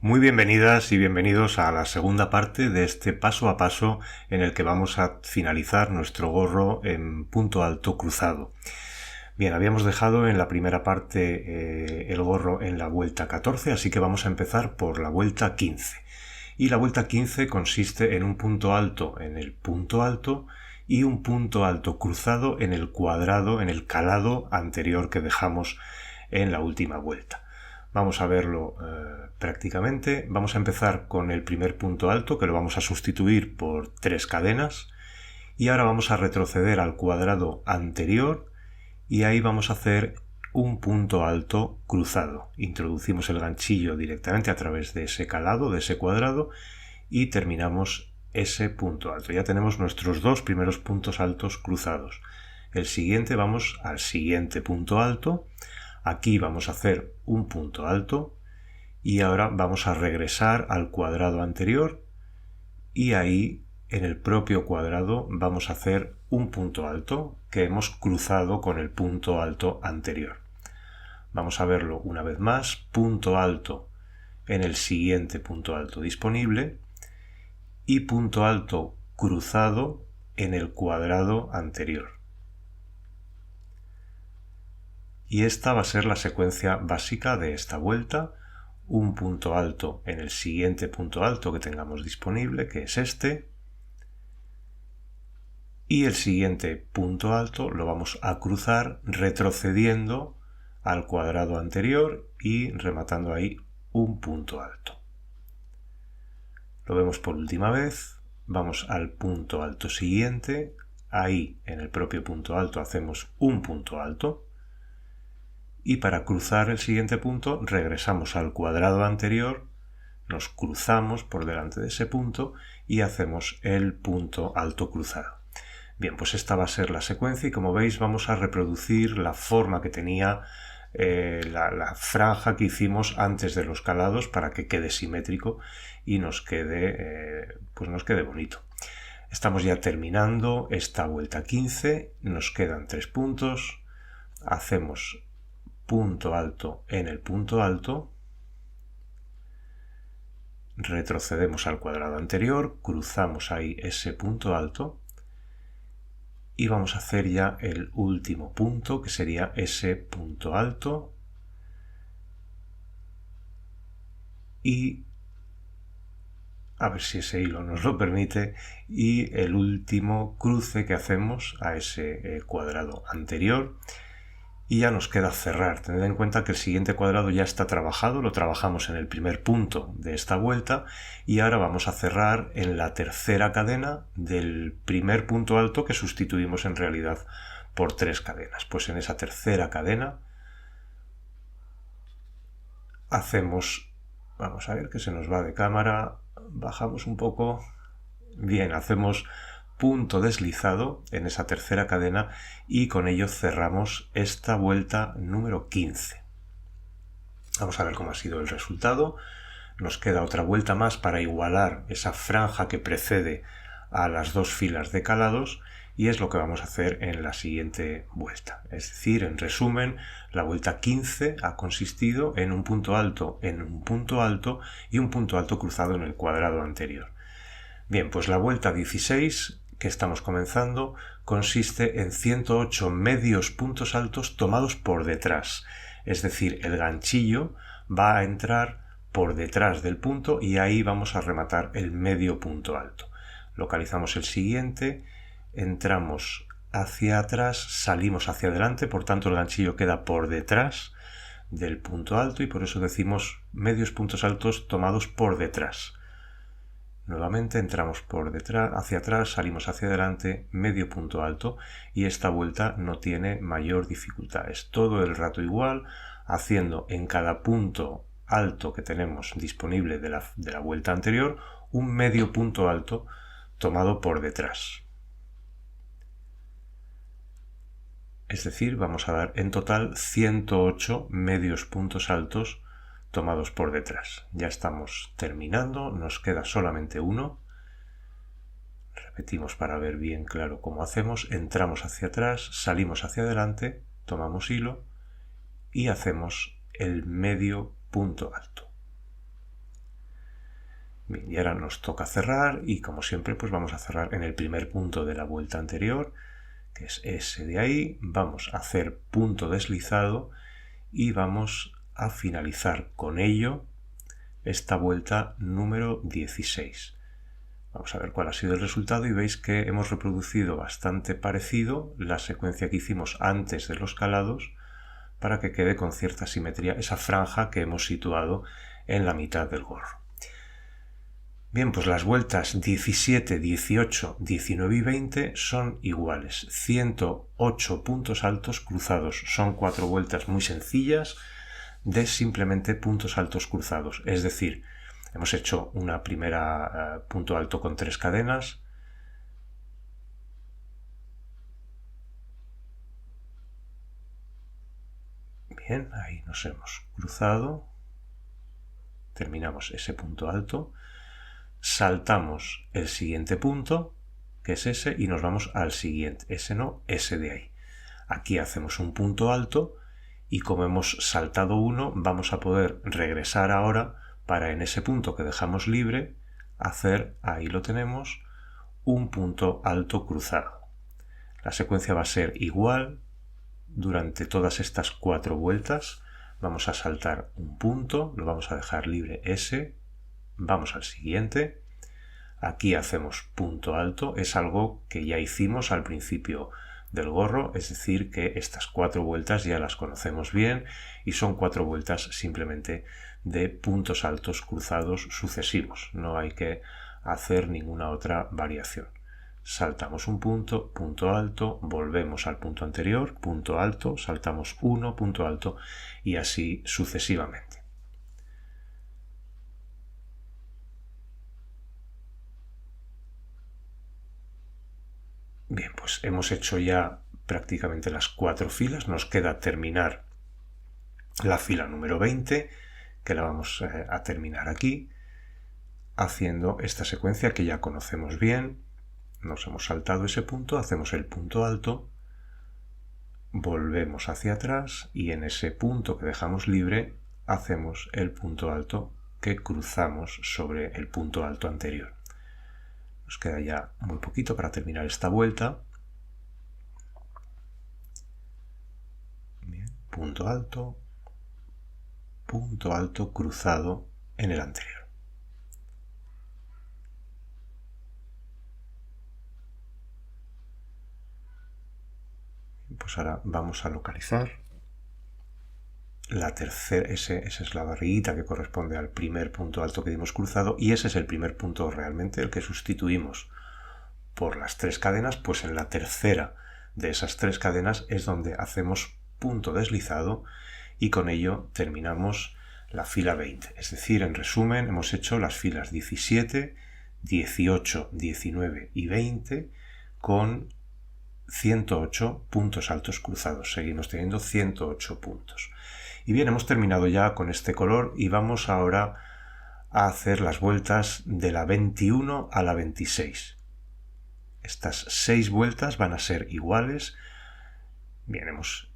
Muy bienvenidas y bienvenidos a la segunda parte de este paso a paso en el que vamos a finalizar nuestro gorro en punto alto cruzado. Bien, habíamos dejado en la primera parte el gorro en la vuelta 14, así que vamos a empezar por la vuelta 15. Y la vuelta 15 consiste en un punto alto en el punto alto y un punto alto cruzado en el cuadrado, en el calado anterior que dejamos en la última vuelta. Vamos a verlo prácticamente. Vamos a empezar con el primer punto alto, que lo vamos a sustituir por 3 cadenas, y ahora vamos a retroceder al cuadrado anterior y ahí vamos a hacer un punto alto cruzado. Introducimos el ganchillo directamente a través de ese calado, de ese cuadrado, y terminamos ese punto alto. Ya tenemos nuestros dos primeros puntos altos cruzados. El siguiente, vamos al siguiente punto alto. Aquí vamos a hacer un punto alto y ahora vamos a regresar al cuadrado anterior y ahí en el propio cuadrado vamos a hacer un punto alto que hemos cruzado con el punto alto anterior. Vamos a verlo una vez más, punto alto en el siguiente punto alto disponible y punto alto cruzado en el cuadrado anterior. Y esta va a ser la secuencia básica de esta vuelta. Un punto alto en el siguiente punto alto que tengamos disponible, que es este. Y el siguiente punto alto lo vamos a cruzar retrocediendo al cuadrado anterior y rematando ahí un punto alto. Lo vemos por última vez. Vamos al punto alto siguiente. Ahí en el propio punto alto hacemos un punto alto. Y para cruzar el siguiente punto regresamos al cuadrado anterior, nos cruzamos por delante de ese punto y hacemos el punto alto cruzado. Bien, pues esta va a ser la secuencia y como veis vamos a reproducir la forma que tenía la franja que hicimos antes de los calados para que quede simétrico y nos quede bonito. Estamos ya terminando esta vuelta 15, nos quedan 3 puntos, hacemos punto alto en el punto alto, retrocedemos al cuadrado anterior, cruzamos ahí ese punto alto y vamos a hacer ya el último punto que sería ese punto alto y a ver si ese hilo nos lo permite y el último cruce que hacemos a ese cuadrado anterior. Y ya nos queda cerrar. Tened en cuenta que el siguiente cuadrado ya está trabajado, lo trabajamos en el primer punto de esta vuelta y ahora vamos a cerrar en la tercera cadena del primer punto alto que sustituimos en realidad por 3 cadenas. Pues en esa tercera cadena hacemos, vamos a ver que se nos va de cámara, bajamos un poco, bien, hacemos punto deslizado en esa tercera cadena y con ello cerramos esta vuelta número 15. Vamos a ver cómo ha sido el resultado. Nos queda otra vuelta más para igualar esa franja que precede a las 2 filas de calados y es lo que vamos a hacer en la siguiente vuelta. Es decir, en resumen, la vuelta 15 ha consistido en un punto alto y un punto alto cruzado en el cuadrado anterior. Bien, pues la vuelta 16 que estamos comenzando consiste en 108 medios puntos altos tomados por detrás. Es decir, el ganchillo va a entrar por detrás del punto y ahí vamos a rematar el medio punto alto. Localizamos el siguiente, entramos hacia atrás, salimos hacia adelante, por tanto el ganchillo queda por detrás del punto alto y por eso decimos medios puntos altos tomados por detrás. Nuevamente entramos por detrás, hacia atrás, salimos hacia adelante, medio punto alto y esta vuelta no tiene mayor dificultad. Es todo el rato igual, haciendo en cada punto alto que tenemos disponible de la vuelta anterior un medio punto alto tomado por detrás. Es decir, vamos a dar en total 108 medios puntos altos tomados por detrás. Ya estamos terminando, nos queda solamente uno. Repetimos para ver bien claro cómo hacemos. Entramos hacia atrás, salimos hacia adelante, tomamos hilo y hacemos el medio punto alto. Bien, y ahora nos toca cerrar y como siempre pues vamos a cerrar en el primer punto de la vuelta anterior, que es ese de ahí. Vamos a hacer punto deslizado y vamos a finalizar con ello esta vuelta número 16. Vamos a ver cuál ha sido el resultado y veis que hemos reproducido bastante parecido la secuencia que hicimos antes de los calados para que quede con cierta simetría esa franja que hemos situado en la mitad del gorro. Bien, pues las vueltas 17, 18, 19 y 20 son iguales. 108 puntos altos cruzados. Son 4 vueltas muy sencillas de simplemente puntos altos cruzados. Es decir, hemos hecho una primera punto alto con 3 cadenas. Bien, ahí nos hemos cruzado. Terminamos ese punto alto. Saltamos el siguiente punto, que es ese, y nos vamos al siguiente. Ese no, ese de ahí. Aquí hacemos un punto alto y como hemos saltado uno, vamos a poder regresar ahora para en ese punto que dejamos libre hacer, ahí lo tenemos, un punto alto cruzado. La secuencia va a ser igual durante todas estas 4 vueltas. Vamos a saltar un punto, lo vamos a dejar libre ese, vamos al siguiente, aquí hacemos punto alto, es algo que ya hicimos al principio del gorro, es decir que estas 4 vueltas ya las conocemos bien y son 4 vueltas simplemente de puntos altos cruzados sucesivos, no hay que hacer ninguna otra variación. Saltamos un punto, punto alto, volvemos al punto anterior, punto alto, saltamos uno, punto alto y así sucesivamente. Bien, pues hemos hecho ya prácticamente las 4 filas, nos queda terminar la fila número 20, que la vamos a terminar aquí, haciendo esta secuencia que ya conocemos bien. Nos hemos saltado ese punto, hacemos el punto alto, volvemos hacia atrás y en ese punto que dejamos libre hacemos el punto alto que cruzamos sobre el punto alto anterior. Nos queda ya muy poquito para terminar esta vuelta. Bien, punto alto cruzado en el anterior. Pues ahora vamos a localizar la tercera, esa es la barriguita que corresponde al primer punto alto que dimos cruzado y ese es el primer punto realmente, el que sustituimos por las 3 cadenas, pues en la tercera de esas 3 cadenas es donde hacemos punto deslizado y con ello terminamos la fila 20. Es decir, en resumen, hemos hecho las filas 17, 18, 19 y 20 con 108 puntos altos cruzados. Seguimos teniendo 108 puntos. Y bien, hemos terminado ya con este color y vamos ahora a hacer las vueltas de la 21 a la 26. Estas 6 vueltas van a ser iguales. Bien, hemos,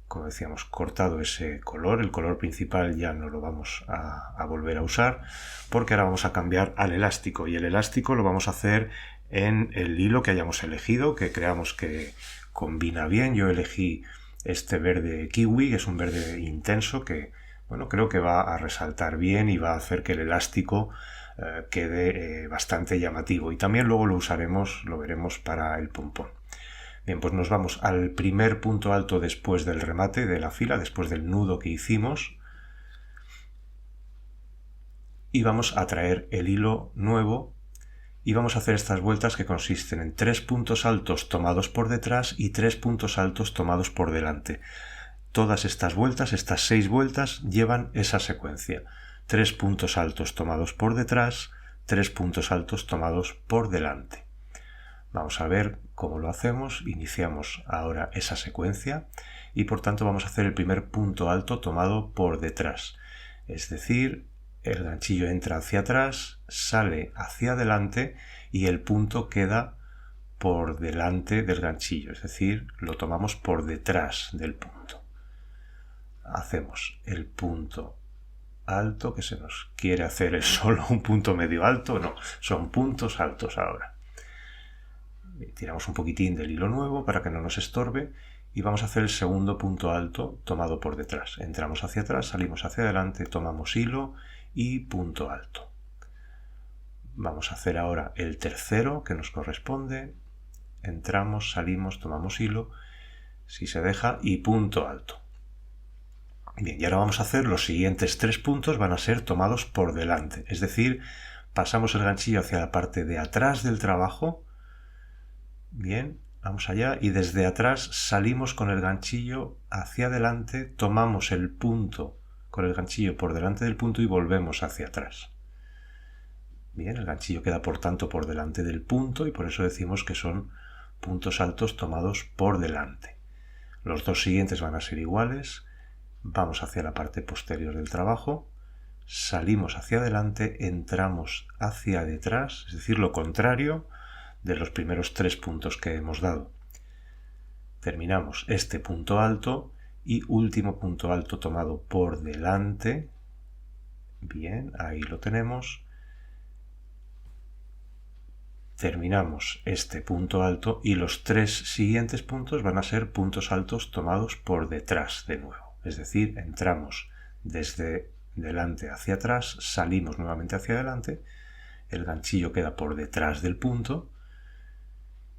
como decíamos, cortado ese color. El color principal ya no lo vamos a volver a usar porque ahora vamos a cambiar al elástico y el elástico lo vamos a hacer en el hilo que hayamos elegido, que creamos que combina bien. Yo elegí este verde kiwi, que es un verde intenso que, bueno, creo que va a resaltar bien y va a hacer que el elástico quede bastante llamativo. Y también luego lo usaremos, lo veremos para el pompón. Bien, pues nos vamos al primer punto alto después del remate de la fila, después del nudo que hicimos. Y vamos a traer el hilo nuevo y vamos a hacer estas vueltas que consisten en 3 puntos altos tomados por detrás y 3 puntos altos tomados por delante. Todas estas vueltas, estas 6 vueltas, llevan esa secuencia. 3 puntos altos tomados por detrás, 3 puntos altos tomados por delante. Vamos a ver cómo lo hacemos. Iniciamos ahora esa secuencia y por tanto vamos a hacer el primer punto alto tomado por detrás. Es decir, el ganchillo entra hacia atrás, sale hacia adelante y el punto queda por delante del ganchillo, es decir, lo tomamos por detrás del punto. Hacemos el punto alto, que se nos quiere hacer es solo un punto medio alto, no, son puntos altos ahora. Tiramos un poquitín del hilo nuevo para que no nos estorbe y vamos a hacer el segundo punto alto tomado por detrás. Entramos hacia atrás, salimos hacia adelante, tomamos hilo y punto alto. Vamos a hacer ahora el tercero que nos corresponde. Entramos, salimos, tomamos hilo, si se deja, y punto alto. Bien, y ahora vamos a hacer los siguientes 3 puntos, van a ser tomados por delante, es decir, pasamos el ganchillo hacia la parte de atrás del trabajo. Bien, vamos allá y desde atrás salimos con el ganchillo hacia adelante, tomamos el punto con el ganchillo por delante del punto y volvemos hacia atrás. Bien, el ganchillo queda por tanto por delante del punto y por eso decimos que son puntos altos tomados por delante. Los dos siguientes van a ser iguales. Vamos hacia la parte posterior del trabajo, salimos hacia adelante, entramos hacia detrás, es decir, lo contrario de los primeros 3 puntos que hemos dado. Terminamos este punto alto y último punto alto tomado por delante. Bien, ahí lo tenemos. Terminamos este punto alto y los 3 siguientes puntos van a ser puntos altos tomados por detrás de nuevo. Es decir, entramos desde delante hacia atrás, salimos nuevamente hacia adelante, el ganchillo queda por detrás del punto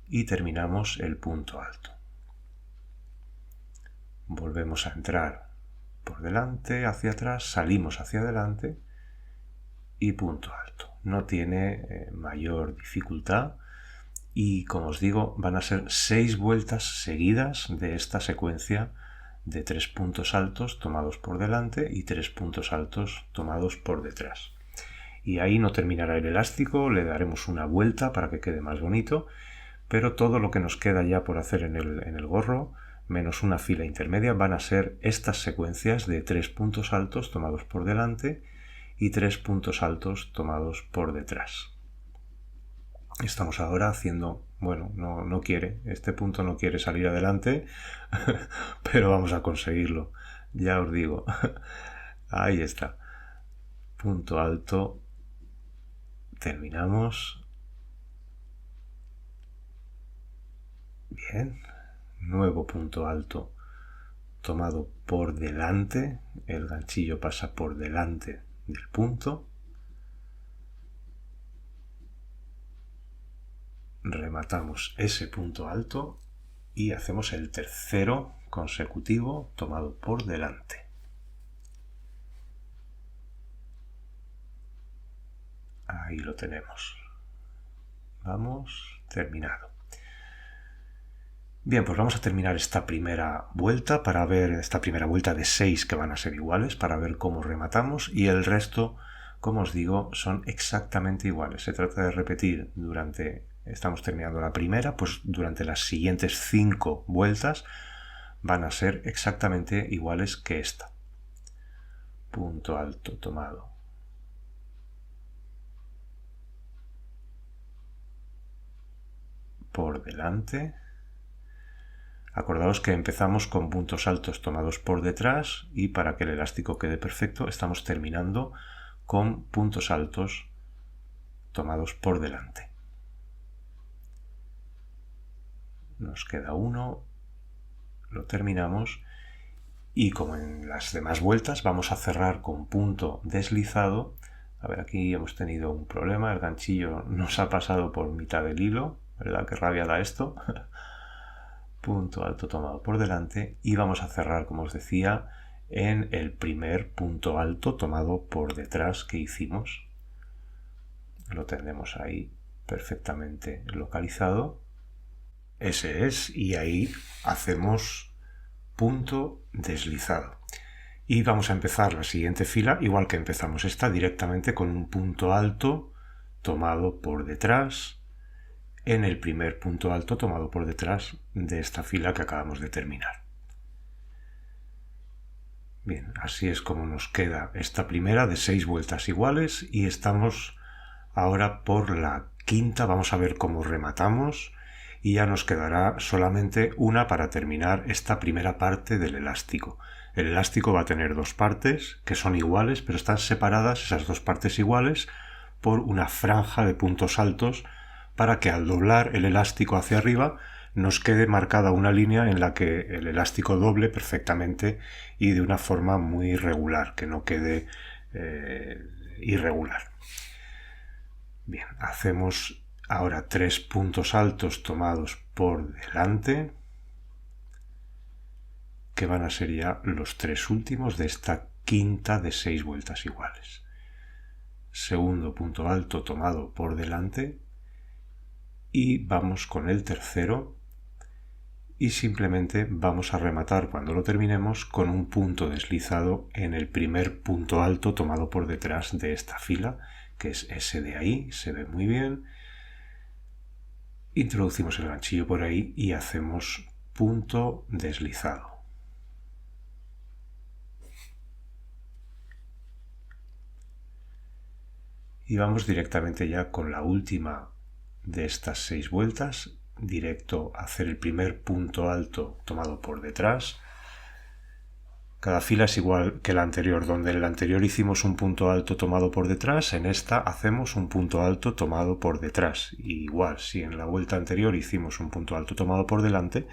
y terminamos el punto alto. Volvemos a entrar por delante, hacia atrás, salimos hacia adelante y punto alto. No tiene mayor dificultad y, como os digo, van a ser 6 vueltas seguidas de esta secuencia de 3 puntos altos tomados por delante y 3 puntos altos tomados por detrás. Y ahí no terminará el elástico, le daremos una vuelta para que quede más bonito, pero todo lo que nos queda ya por hacer en el gorro, menos una fila intermedia, van a ser estas secuencias de 3 puntos altos tomados por delante y 3 puntos altos tomados por detrás. Estamos ahora haciendo, bueno, no quiere, este punto no quiere salir adelante, pero vamos a conseguirlo, ya os digo. Ahí está, punto alto, terminamos. Bien, nuevo punto alto tomado por delante, el ganchillo pasa por delante del punto. Rematamos ese punto alto y hacemos el tercero consecutivo tomado por delante. Ahí lo tenemos. Vamos, terminado. Bien, pues vamos a terminar esta primera vuelta para ver esta primera vuelta de 6 que van a ser iguales para ver cómo rematamos y el resto, como os digo, son exactamente iguales. Se trata de repetir estamos terminando la primera, pues durante las siguientes 5 vueltas van a ser exactamente iguales que esta. Punto alto tomado por delante. Acordaos que empezamos con puntos altos tomados por detrás y para que el elástico quede perfecto estamos terminando con puntos altos tomados por delante. Nos queda uno, lo terminamos y como en las demás vueltas vamos a cerrar con punto deslizado. A ver, aquí hemos tenido un problema, el ganchillo nos ha pasado por mitad del hilo, ¿verdad? Qué rabia da esto. Punto alto tomado por delante y vamos a cerrar, como os decía, en el primer punto alto tomado por detrás que hicimos. Lo tendremos ahí perfectamente localizado. Ese es, y ahí hacemos punto deslizado. Y vamos a empezar la siguiente fila, igual que empezamos esta, directamente con un punto alto tomado por detrás en el primer punto alto tomado por detrás de esta fila que acabamos de terminar. Bien, así es como nos queda esta primera de 6 vueltas iguales y estamos ahora por la quinta. Vamos a ver cómo rematamos y ya nos quedará solamente una para terminar esta primera parte del elástico. El elástico va a tener dos partes que son iguales, pero están separadas esas dos partes iguales por una franja de puntos altos para que al doblar el elástico hacia arriba nos quede marcada una línea en la que el elástico doble perfectamente y de una forma muy regular, que no quede irregular. Bien, hacemos ahora 3 puntos altos tomados por delante, que van a ser ya los 3 últimos de esta quinta de 6 vueltas iguales. Segundo punto alto tomado por delante y vamos con el tercero y simplemente vamos a rematar cuando lo terminemos con un punto deslizado en el primer punto alto tomado por detrás de esta fila, que es ese de ahí, se ve muy bien. Introducimos el ganchillo por ahí y hacemos punto deslizado. Y vamos directamente ya con la última de estas 6 vueltas, directo a hacer el primer punto alto tomado por detrás. Cada fila es igual que la anterior, donde en la anterior hicimos un punto alto tomado por detrás, en esta hacemos un punto alto tomado por detrás. Y igual, si en la vuelta anterior hicimos un punto alto tomado por delante,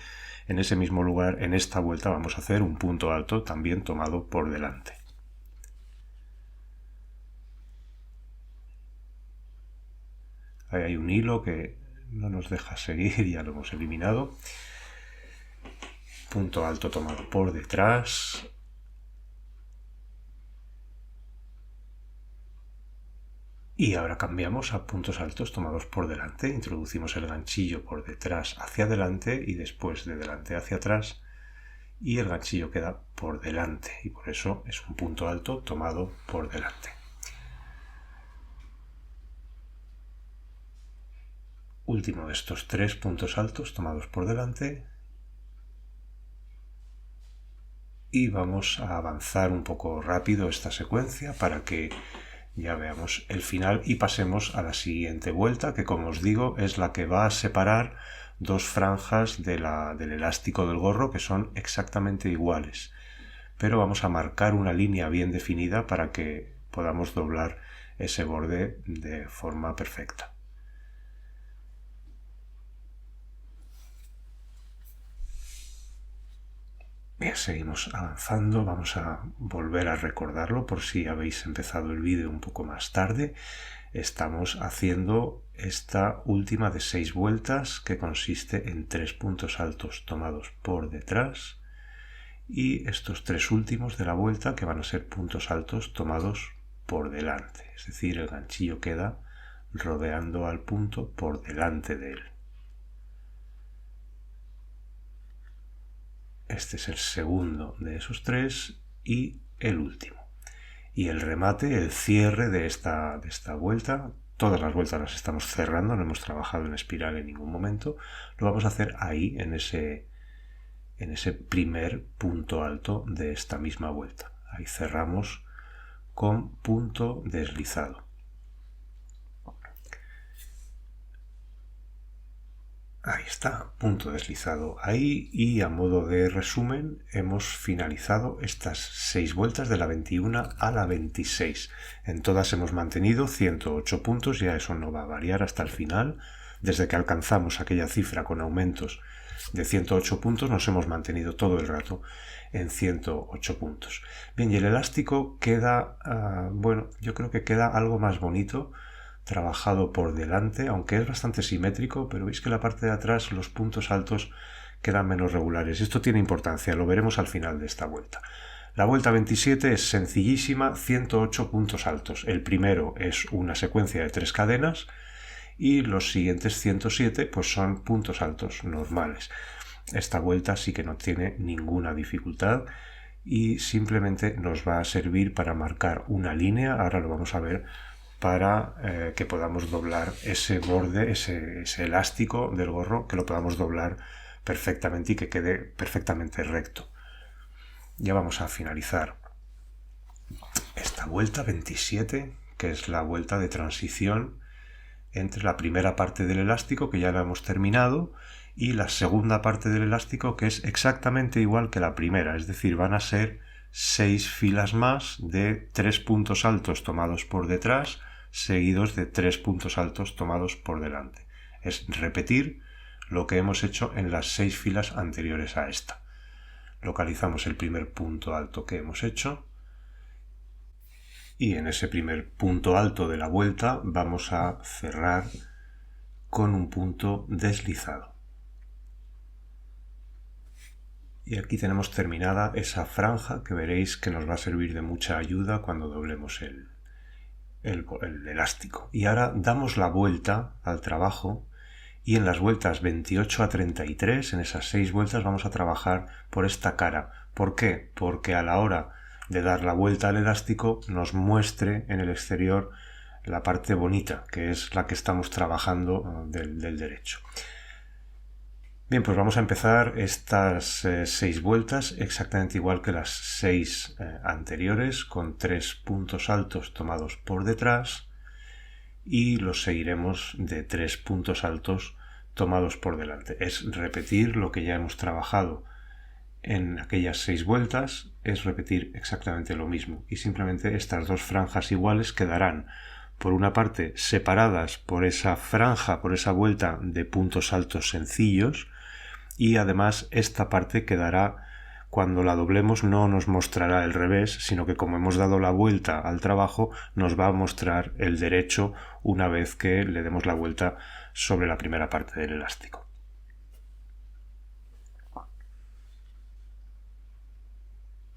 en ese mismo lugar, en esta vuelta vamos a hacer un punto alto también tomado por delante. Ahí hay un hilo que no nos deja seguir, ya lo hemos eliminado. Punto alto tomado por detrás. Y ahora cambiamos a puntos altos tomados por delante. Introducimos el ganchillo por detrás hacia adelante y después de delante hacia atrás. Y el ganchillo queda por delante y por eso es un punto alto tomado por delante. Último de estos 3 puntos altos tomados por delante y vamos a avanzar un poco rápido esta secuencia para que ya veamos el final y pasemos a la siguiente vuelta, que como os digo es la que va a separar dos franjas del elástico del gorro que son exactamente iguales, pero vamos a marcar una línea bien definida para que podamos doblar ese borde de forma perfecta. Bien, seguimos avanzando, vamos a volver a recordarlo por si habéis empezado el vídeo un poco más tarde. Estamos haciendo esta última de 6 vueltas que consiste en 3 puntos altos tomados por detrás y estos 3 últimos de la vuelta que van a ser puntos altos tomados por delante, es decir, el ganchillo queda rodeando al punto por delante de él. Este es el segundo de esos 3 y el último. Y el remate, el cierre de esta vuelta, todas las vueltas las estamos cerrando, no hemos trabajado en espiral en ningún momento, lo vamos a hacer ahí, en ese primer punto alto de esta misma vuelta. Ahí cerramos con punto deslizado. Ahí está, punto deslizado ahí y a modo de resumen hemos finalizado estas 6 vueltas de la 21 a la 26. En todas hemos mantenido 108 puntos, ya eso no va a variar hasta el final. Desde que alcanzamos aquella cifra con aumentos de 108 puntos nos hemos mantenido todo el rato en 108 puntos. Bien, y el elástico queda, bueno, yo creo que queda algo más bonito trabajado por delante, aunque es bastante simétrico, pero veis que la parte de atrás los puntos altos quedan menos regulares. Esto tiene importancia, lo veremos al final de esta vuelta. La vuelta 27 es sencillísima, 108 puntos altos. El primero es una secuencia de 3 cadenas y los siguientes 107 pues son puntos altos normales. Esta vuelta sí que no tiene ninguna dificultad y simplemente nos va a servir para marcar una línea, ahora lo vamos a ver, para que podamos doblar ese borde, ese elástico del gorro, que lo podamos doblar perfectamente y que quede perfectamente recto. Ya vamos a finalizar esta vuelta 27, que es la vuelta de transición entre la primera parte del elástico, que ya la hemos terminado, y la segunda parte del elástico, que es exactamente igual que la primera, es decir, van a ser 6 filas más de 3 puntos altos tomados por detrás, seguidos de 3 puntos altos tomados por delante. Es repetir lo que hemos hecho en las 6 filas anteriores a esta. Localizamos el primer punto alto que hemos hecho y en ese primer punto alto de la vuelta vamos a cerrar con un punto deslizado. Y aquí tenemos terminada esa franja que veréis que nos va a servir de mucha ayuda cuando doblemos el elástico. Y ahora damos la vuelta al trabajo y en las vueltas 28 a 33, en esas 6 vueltas, vamos a trabajar por esta cara. ¿Por qué? Porque a la hora de dar la vuelta al elástico nos muestre en el exterior la parte bonita, que es la que estamos trabajando del derecho. Bien, pues vamos a empezar estas 6 vueltas exactamente igual que las 6 anteriores, con 3 puntos altos tomados por detrás y los seguiremos de 3 puntos altos tomados por delante. Es repetir lo que ya hemos trabajado en aquellas 6 vueltas, es repetir exactamente lo mismo y simplemente estas dos franjas iguales quedarán por una parte separadas por esa franja, por esa vuelta de puntos altos sencillos, y además esta parte quedará, cuando la doblemos no nos mostrará el revés, sino que como hemos dado la vuelta al trabajo nos va a mostrar el derecho una vez que le demos la vuelta sobre la primera parte del elástico.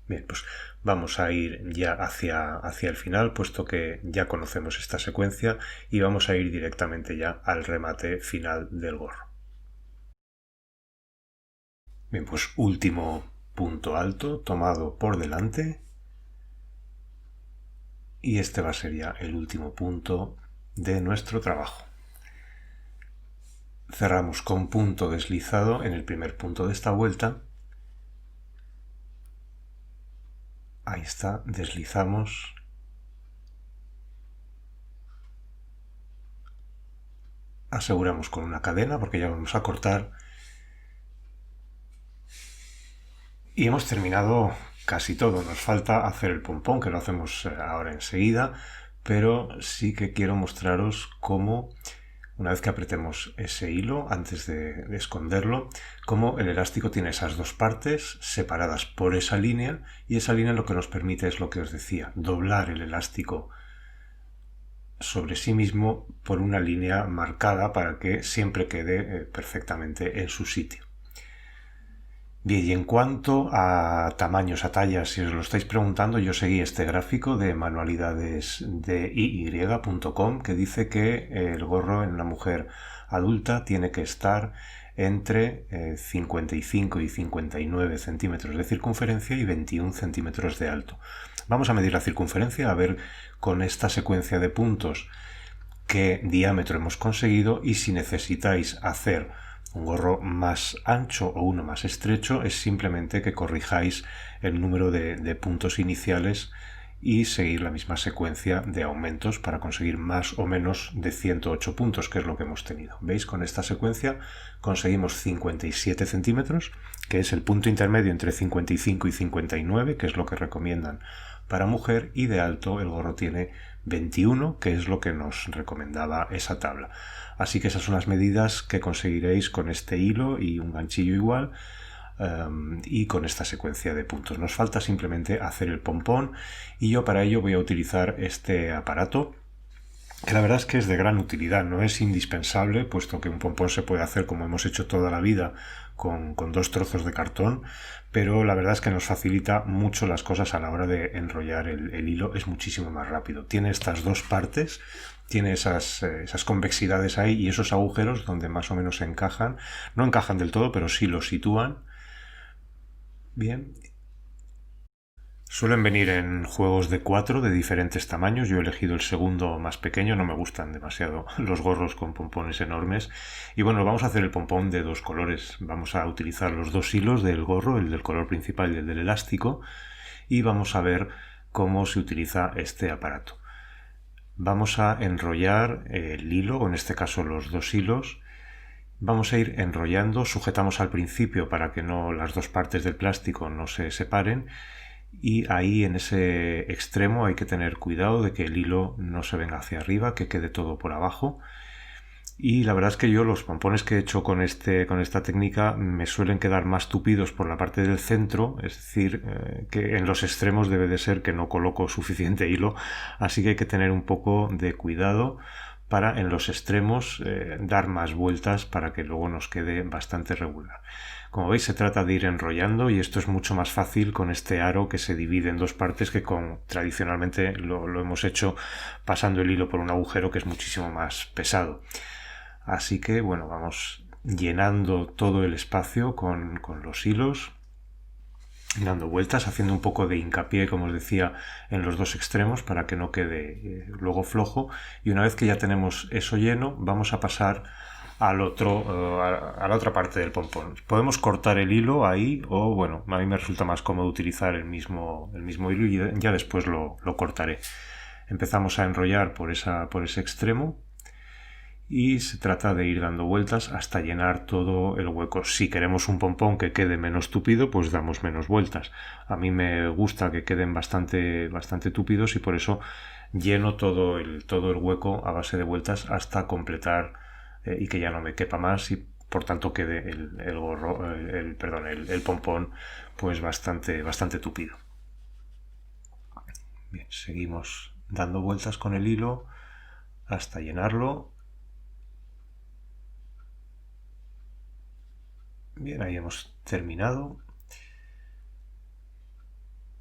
Bien, pues vamos a ir ya hacia el final, puesto que ya conocemos esta secuencia, y vamos a ir directamente ya al remate final del gorro. Bien, pues último punto alto tomado por delante y este va a ser ya el último punto de nuestro trabajo. Cerramos con punto deslizado en el primer punto de esta vuelta. Ahí está, deslizamos. Aseguramos con una cadena porque ya vamos a cortar. Y hemos terminado casi todo. Nos falta hacer el pompón, que lo hacemos ahora enseguida, pero sí que quiero mostraros cómo, una vez que apretemos ese hilo, antes de esconderlo, cómo el elástico tiene esas dos partes separadas por esa línea, y esa línea lo que nos permite es lo que os decía, doblar el elástico sobre sí mismo por una línea marcada para que siempre quede perfectamente en su sitio. Bien, y en cuanto a tamaños, a tallas, si os lo estáis preguntando, yo seguí este gráfico de manualidades de iy.com que dice que el gorro en una mujer adulta tiene que estar entre 55 y 59 centímetros de circunferencia y 21 centímetros de alto. Vamos a medir la circunferencia, a ver con esta secuencia de puntos qué diámetro hemos conseguido, y si necesitáis hacer un gorro más ancho o uno más estrecho, es simplemente que corrijáis el número de puntos iniciales y seguir la misma secuencia de aumentos para conseguir más o menos de 108 puntos, que es lo que hemos tenido. ¿Veis? Con esta secuencia conseguimos 57 centímetros, que es el punto intermedio entre 55 y 59, que es lo que recomiendan para mujer, y de alto el gorro tiene 21, que es lo que nos recomendaba esa tabla. Así que esas son las medidas que conseguiréis con este hilo y un ganchillo igual, y con esta secuencia de puntos. Nos falta simplemente hacer el pompón, y yo para ello voy a utilizar este aparato, que la verdad es que es de gran utilidad. No es indispensable, puesto que un pompón se puede hacer como hemos hecho toda la vida con dos trozos de cartón, pero la verdad es que nos facilita mucho las cosas a la hora de enrollar el hilo. Es muchísimo más rápido. Tiene estas dos partes, tiene esas convexidades ahí y esos agujeros donde más o menos se encajan. No encajan del todo, pero sí los sitúan bien. Suelen venir en juegos de 4 de diferentes tamaños. Yo he elegido el segundo más pequeño, no me gustan demasiado los gorros con pompones enormes. Y bueno, vamos a hacer el pompón de dos colores. Vamos a utilizar los dos hilos del gorro, el del color principal y el del elástico, y vamos a ver cómo se utiliza este aparato. Vamos a enrollar el hilo, o en este caso los dos hilos. Vamos a ir enrollando, sujetamos al principio para que las dos partes del plástico no se separen, y ahí en ese extremo hay que tener cuidado de que el hilo no se venga hacia arriba, que quede todo por abajo. Y la verdad es que yo los pompones que he hecho con esta técnica me suelen quedar más tupidos por la parte del centro, es decir, que en los extremos debe de ser que no coloco suficiente hilo, así que hay que tener un poco de cuidado para en los extremos dar más vueltas para que luego nos quede bastante regular. Como veis, se trata de ir enrollando y esto es mucho más fácil con este aro que se divide en dos partes que tradicionalmente lo hemos hecho pasando el hilo por un agujero que es muchísimo más pesado. Así que bueno, vamos llenando todo el espacio con los hilos, dando vueltas, haciendo un poco de hincapié, como os decía, en los dos extremos para que no quede luego flojo. Y una vez que ya tenemos eso lleno, vamos a pasar a la otra parte del pompón. Podemos cortar el hilo ahí o bueno, a mí me resulta más cómodo utilizar el mismo hilo y ya después lo cortaré. Empezamos a enrollar por ese extremo y se trata de ir dando vueltas hasta llenar todo el hueco. Si queremos un pompón que quede menos tupido, pues damos menos vueltas. A mí me gusta que queden bastante tupidos y por eso lleno todo el hueco a base de vueltas hasta completar y que ya no me quepa más y por tanto quede el pompón pues bastante tupido. Bien, seguimos dando vueltas con el hilo hasta llenarlo. Bien, ahí hemos terminado.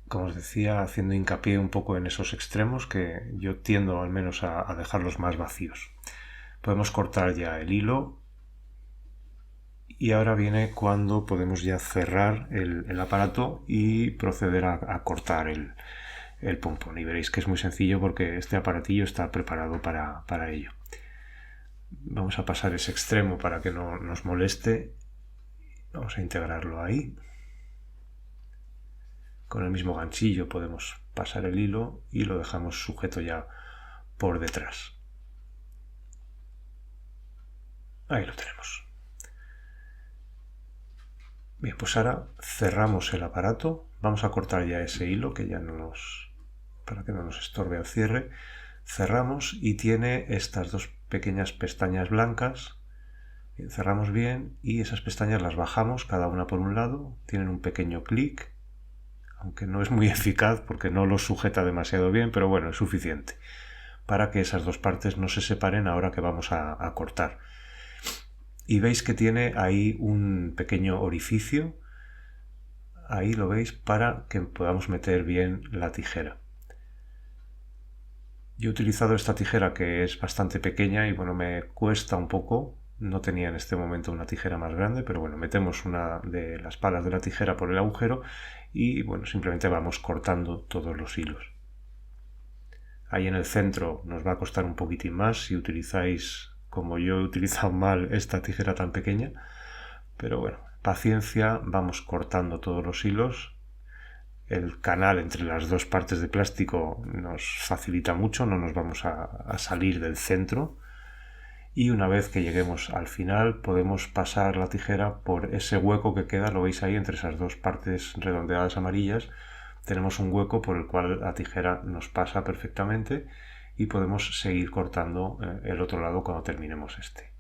Como os decía, haciendo hincapié un poco en esos extremos que yo tiendo al menos a dejarlos más vacíos. Podemos cortar ya el hilo y ahora viene cuando podemos ya cerrar el aparato y proceder a cortar el pompón. Y veréis que es muy sencillo porque este aparatillo está preparado para ello. Vamos a pasar ese extremo para que no nos moleste. Vamos a integrarlo ahí. Con el mismo ganchillo podemos pasar el hilo y lo dejamos sujeto ya por detrás. Ahí lo tenemos. Bien, pues ahora cerramos el aparato. Vamos a cortar ya ese hilo que ya para que no nos estorbe al cierre. Cerramos y tiene estas dos pequeñas pestañas blancas. Bien, cerramos bien y esas pestañas las bajamos cada una por un lado. Tienen un pequeño clic, aunque no es muy eficaz porque no lo sujeta demasiado bien, pero bueno, es suficiente para que esas dos partes no se separen ahora que vamos a cortar. Y veis que tiene ahí un pequeño orificio, ahí lo veis, para que podamos meter bien la tijera. Yo he utilizado esta tijera que es bastante pequeña y bueno, me cuesta un poco. No tenía en este momento una tijera más grande, pero bueno, metemos una de las palas de la tijera por el agujero y bueno, simplemente vamos cortando todos los hilos. Ahí en el centro nos va a costar un poquitín más si utilizáis, como yo he utilizado mal, esta tijera tan pequeña, pero bueno, paciencia, vamos cortando todos los hilos. El canal entre las dos partes de plástico nos facilita mucho, no nos vamos a salir del centro. Y una vez que lleguemos al final podemos pasar la tijera por ese hueco que queda, lo veis ahí entre esas dos partes redondeadas amarillas. Tenemos un hueco por el cual la tijera nos pasa perfectamente y podemos seguir cortando el otro lado cuando terminemos este.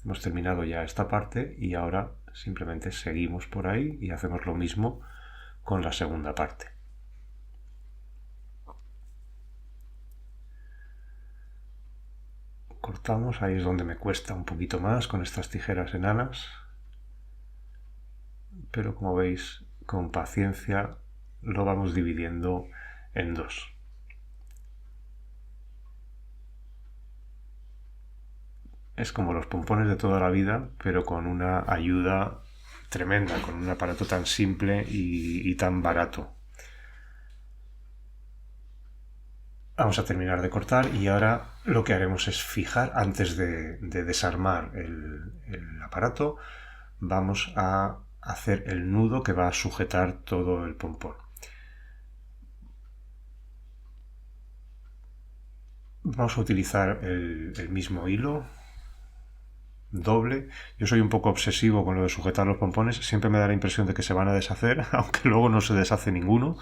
Hemos terminado ya esta parte y ahora simplemente seguimos por ahí y hacemos lo mismo con la segunda parte. Cortamos, ahí es donde me cuesta un poquito más con estas tijeras enanas, pero como veis, con paciencia lo vamos dividiendo en dos. Es como los pompones de toda la vida, pero con una ayuda tremenda, con un aparato tan simple y tan barato. Vamos a terminar de cortar y ahora lo que haremos es fijar, antes de desarmar el aparato, vamos a hacer el nudo que va a sujetar todo el pompón. Vamos a utilizar el mismo hilo, doble. Yo soy un poco obsesivo con lo de sujetar los pompones, siempre me da la impresión de que se van a deshacer, aunque luego no se deshace ninguno,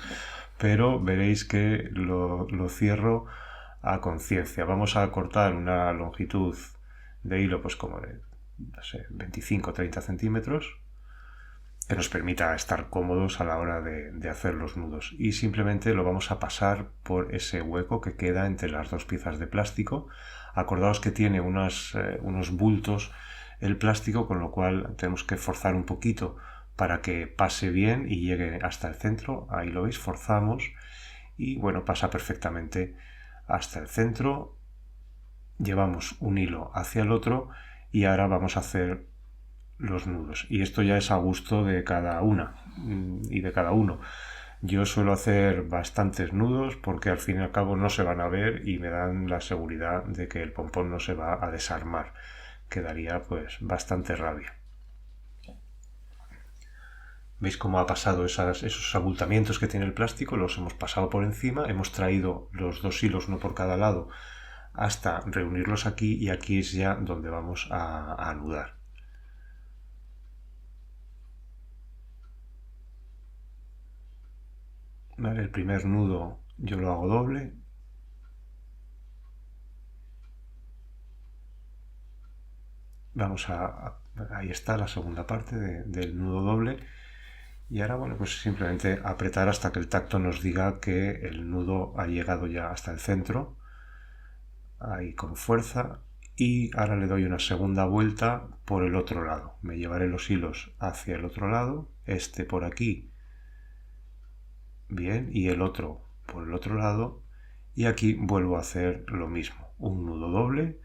pero veréis que lo cierro a conciencia. Vamos a cortar una longitud de hilo pues como de, no sé, 25 o 30 centímetros, que nos permita estar cómodos a la hora de hacer los nudos, y simplemente lo vamos a pasar por ese hueco que queda entre las dos piezas de plástico. Acordaos que tiene unos bultos el plástico, con lo cual tenemos que forzar un poquito para que pase bien y llegue hasta el centro. Ahí lo veis, forzamos y bueno, pasa perfectamente hasta el centro. Llevamos un hilo hacia el otro y ahora vamos a hacer los nudos, y esto ya es a gusto de cada una y de cada uno. Yo suelo hacer bastantes nudos porque al fin y al cabo no se van a ver y me dan la seguridad de que el pompón no se va a desarmar, que daría pues bastante rabia. ¿Veis cómo ha pasado esos abultamientos que tiene el plástico? Los hemos pasado por encima, hemos traído los dos hilos uno por cada lado hasta reunirlos aquí, y aquí es ya donde vamos a anudar. Vale, el primer nudo yo lo hago doble. Ahí está la segunda parte del nudo doble. Y ahora, bueno, pues simplemente apretar hasta que el tacto nos diga que el nudo ha llegado ya hasta el centro. Ahí con fuerza. Y ahora le doy una segunda vuelta por el otro lado. Me llevaré los hilos hacia el otro lado. Este por aquí. Bien, y el otro por el otro lado, y aquí vuelvo a hacer lo mismo, un nudo doble,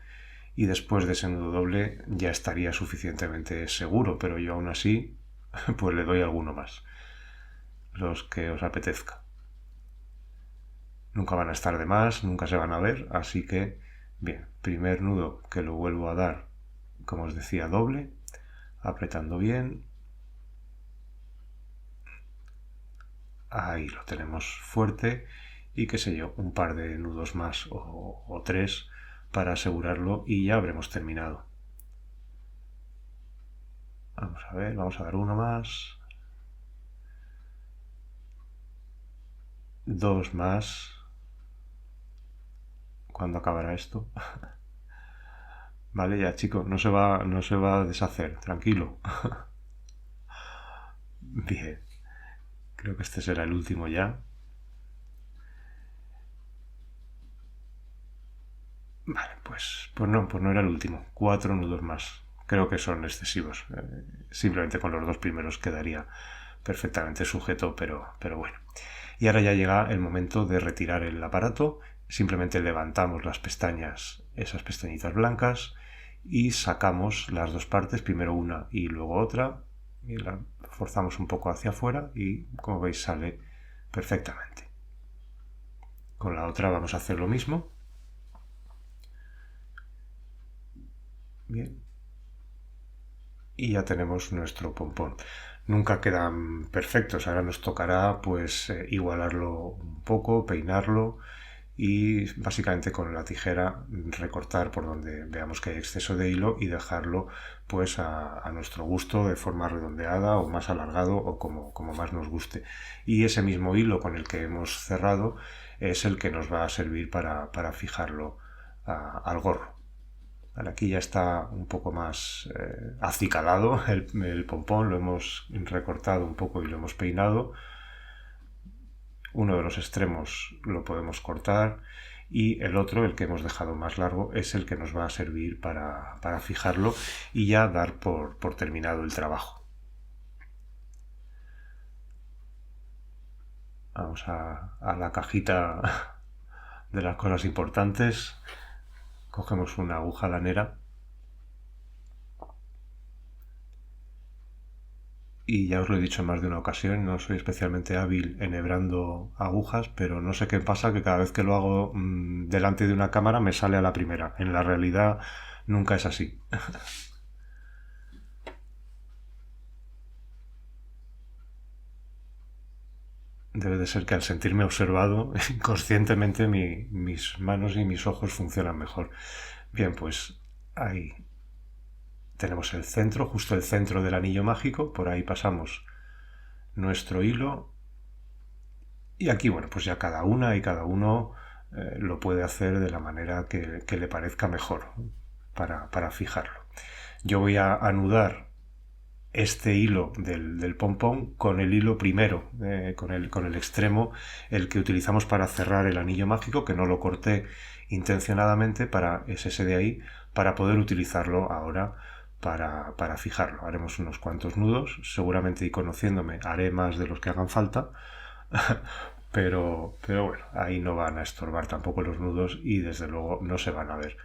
y después de ese nudo doble ya estaría suficientemente seguro, pero yo aún así pues le doy alguno más, los que os apetezca. Nunca van a estar de más, nunca se van a ver, así que bien, primer nudo que lo vuelvo a dar, como os decía, doble, apretando bien. Ahí lo tenemos fuerte, y qué sé yo, un par de nudos más o tres para asegurarlo, y ya habremos terminado. Vamos a ver, vamos a dar uno más, dos más. ¿Cuándo acabará esto? Vale, ya chicos, no se va a deshacer, tranquilo. Bien, creo que este será el último ya. Vale, pues no era el último. 4 nudos más. Creo que son excesivos. Simplemente con los dos primeros quedaría perfectamente sujeto, pero bueno. Y ahora ya llega el momento de retirar el aparato. Simplemente levantamos las pestañas, esas pestañitas blancas, y sacamos las dos partes, primero una y luego otra, y la forzamos un poco hacia afuera y, como veis, sale perfectamente. Con la otra vamos a hacer lo mismo. Bien, y ya tenemos nuestro pompón. Nunca quedan perfectos, ahora nos tocará pues igualarlo un poco, peinarlo, y básicamente con la tijera recortar por donde veamos que hay exceso de hilo y dejarlo pues a nuestro gusto, de forma redondeada o más alargado, o como más nos guste. Y ese mismo hilo con el que hemos cerrado es el que nos va a servir para fijarlo al gorro. Vale, aquí ya está un poco más acicalado el pompón, lo hemos recortado un poco y lo hemos peinado. Uno de los extremos lo podemos cortar, y el otro, el que hemos dejado más largo, es el que nos va a servir para fijarlo y ya dar por terminado el trabajo. Vamos a la cajita de las cosas importantes. Cogemos una aguja lanera y ya os lo he dicho en más de una ocasión, no soy especialmente hábil enhebrando agujas, pero no sé qué pasa, que cada vez que lo hago delante de una cámara me sale a la primera. En la realidad nunca es así. Debe de ser que al sentirme observado, inconscientemente mis manos y mis ojos funcionan mejor. Bien, pues ahí tenemos el centro, justo el centro del anillo mágico, por ahí pasamos nuestro hilo y aquí, bueno, pues ya cada una y cada uno lo puede hacer de la manera que le parezca mejor para fijarlo. Yo voy a anudar este hilo del pompón con el hilo primero, con el extremo, el que utilizamos para cerrar el anillo mágico, que no lo corté intencionadamente, es ese de ahí, para poder utilizarlo ahora para fijarlo. Haremos unos cuantos nudos, seguramente, y conociéndome haré más de los que hagan falta, pero bueno, ahí no van a estorbar tampoco los nudos y desde luego no se van a ver.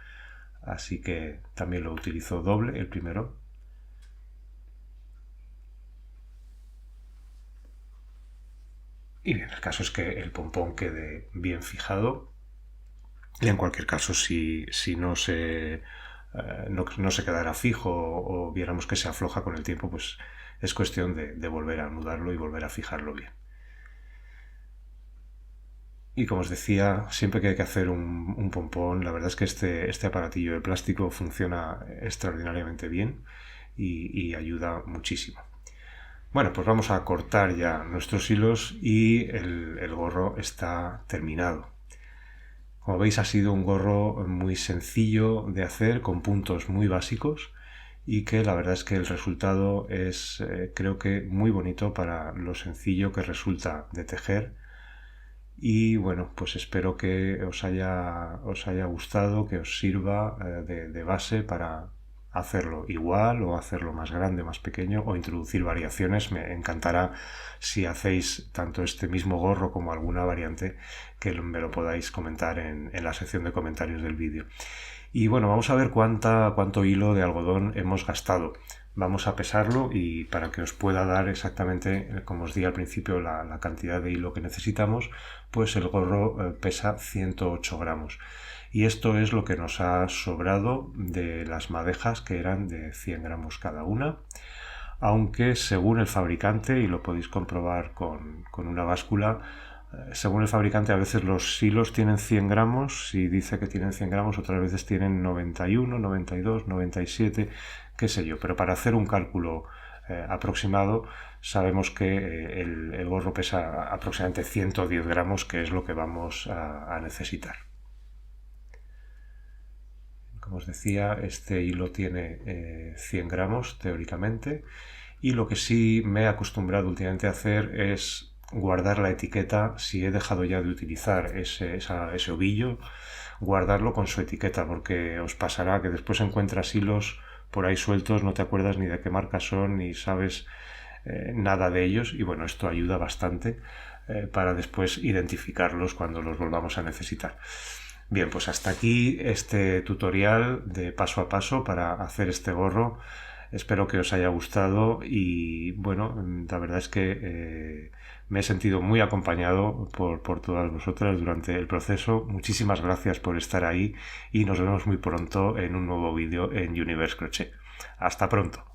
Así que también lo utilizo doble, el primero. Y bien, el caso es que el pompón quede bien fijado. Y en cualquier caso, si no se quedara fijo o viéramos que se afloja con el tiempo, pues es cuestión de volver a anudarlo y volver a fijarlo bien. Y como os decía, siempre que hay que hacer un pompón, la verdad es que este aparatillo de plástico funciona extraordinariamente bien y ayuda muchísimo. Bueno, pues vamos a cortar ya nuestros hilos y el gorro está terminado. Como veis, ha sido un gorro muy sencillo de hacer, con puntos muy básicos, y que la verdad es que el resultado es, creo que, muy bonito para lo sencillo que resulta de tejer. Y bueno, pues espero que os haya gustado, que os sirva de base para hacerlo igual o hacerlo más grande, más pequeño, o introducir variaciones. Me encantará si hacéis tanto este mismo gorro como alguna variante, que me lo podáis comentar en la sección de comentarios del vídeo. Y bueno, vamos a ver cuánto hilo de algodón hemos gastado. Vamos a pesarlo y para que os pueda dar exactamente, como os di al principio, la cantidad de hilo que necesitamos, pues el gorro pesa 108 gramos. Y esto es lo que nos ha sobrado de las madejas, que eran de 100 gramos cada una. Aunque según el fabricante, y lo podéis comprobar con una báscula, según el fabricante a veces los hilos tienen 100 gramos, si dice que tienen 100 gramos, otras veces tienen 91, 92, 97, qué sé yo, pero para hacer un cálculo aproximado sabemos que el gorro pesa aproximadamente 110 gramos, que es lo que vamos a necesitar. Como os decía, este hilo tiene 100 gramos teóricamente, y lo que sí me he acostumbrado últimamente a hacer es guardar la etiqueta. Si he dejado ya de utilizar ese ovillo, guardarlo con su etiqueta, porque os pasará que después encuentras hilos por ahí sueltos, no te acuerdas ni de qué marca son, ni sabes nada de ellos, y bueno, esto ayuda bastante para después identificarlos cuando los volvamos a necesitar. Bien, pues hasta aquí este tutorial de paso a paso para hacer este gorro. Espero que os haya gustado y bueno, la verdad es que me he sentido muy acompañado por todas vosotras durante el proceso. Muchísimas gracias por estar ahí y nos vemos muy pronto en un nuevo vídeo en Universe Crochet. Hasta pronto.